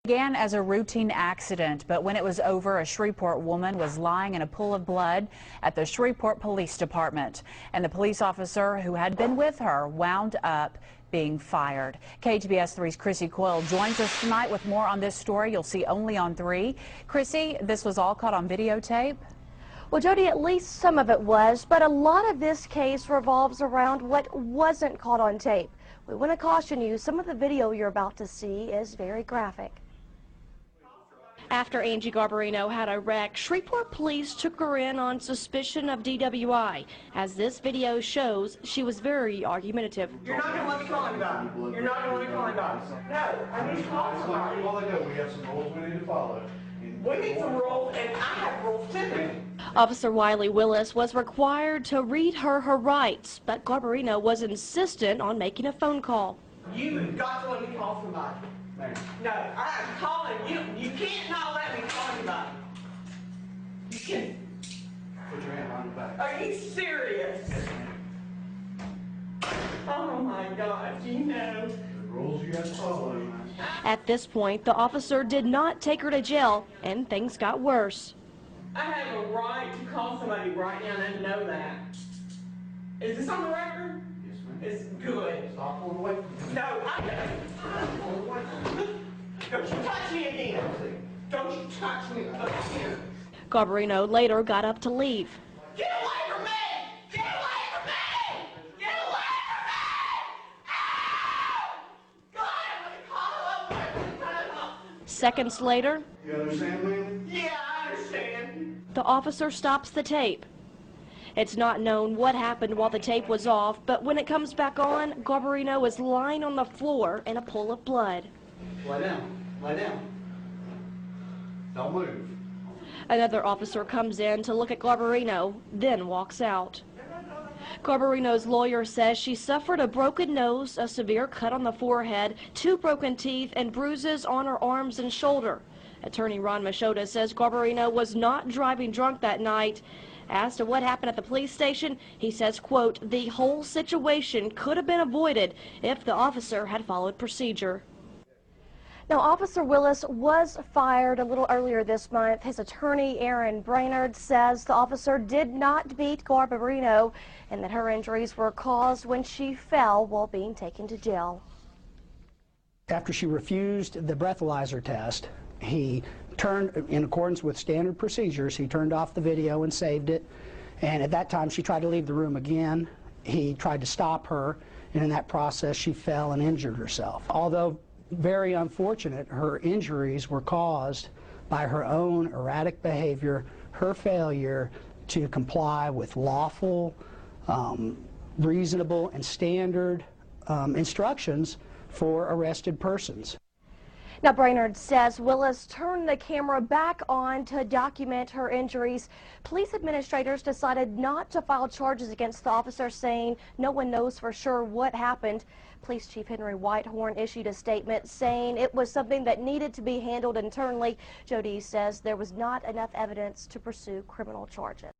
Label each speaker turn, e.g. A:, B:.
A: Began as a routine accident, but when it was over, a Shreveport woman was lying in a pool of blood at the Shreveport Police Department, and the police officer who had been with her wound up being fired. KTBS 3's Chrissy Coyle joins us tonight with more on this story you'll see only on 3. Chrissy, this was all caught on videotape?
B: Well, Jody, at least some of it was, but a lot of this case revolves around what wasn't caught on tape. We want to caution you, some of the video you're about to see is very graphic. After Angie Garbarino had a wreck, Shreveport police took her in on suspicion of DWI. As this video shows, she was very argumentative.
C: You're not going to let me call anybody. You're not going to let me call anybody. No, I need to call somebody.
D: Well, I know we have some rules we need to follow.
C: We need some rules, and I have rules too.
B: Officer Wiley Willis was required to read her rights, but Garbarino was insistent on making a phone call.
C: You've got to let me call somebody. No, I'm calling you. You can't not let me call anybody. You can't.
D: Put your hand on the back.
C: Are you serious? Oh my God, you know.
D: The rules you have to follow, man.
B: At this point, the officer did not take her to jail, and things got worse.
C: I have a right to call somebody right now and I know that. Is this on the record?
D: Yes, ma'am.
C: It's good.
D: Stop pulling away from me.
C: No, don't you touch me again. Don't you touch me again.
B: Garbarino later got up to leave.
C: Get away from me! Get away from me! Get away from me! Ah! God, I'm going to call up.
B: Seconds later,
D: You understand, man?
C: Yeah, I understand.
B: the officer stops the tape. It's not known what happened while the tape was off, but when it comes back on, Garbarino is lying on the floor in a pool of blood.
D: Lie down. Lie down. Don't move.
B: Another officer comes in to look at Garbarino, then walks out. Garbarino's lawyer says she suffered a broken nose, a severe cut on the forehead, 2 broken teeth, and bruises on her arms and shoulder. Attorney Ron Machota says Garbarino was not driving drunk that night. As to what happened at the police station, he says, quote, the whole situation could have been avoided if the officer had followed procedure. Now, Officer Willis was fired a little earlier this month. His attorney, Aaron Brainerd, says the officer did not beat Garbarino and that her injuries were caused when she fell while being taken to jail.
E: After she refused the breathalyzer test, he turned, in accordance with standard procedures, he turned off the video and saved it. And at that time, she tried to leave the room again. He tried to stop her, and in that process, she fell and injured herself. Although very unfortunate, her injuries were caused by her own erratic behavior, her failure to comply with lawful, reasonable, and standard instructions for arrested persons.
B: Now, Brainerd says Willis turned the camera back on to document her injuries. Police administrators decided not to file charges against the officer, saying no one knows for sure what happened. Police Chief Henry Whitehorn issued a statement saying it was something that needed to be handled internally. Jody says there was not enough evidence to pursue criminal charges.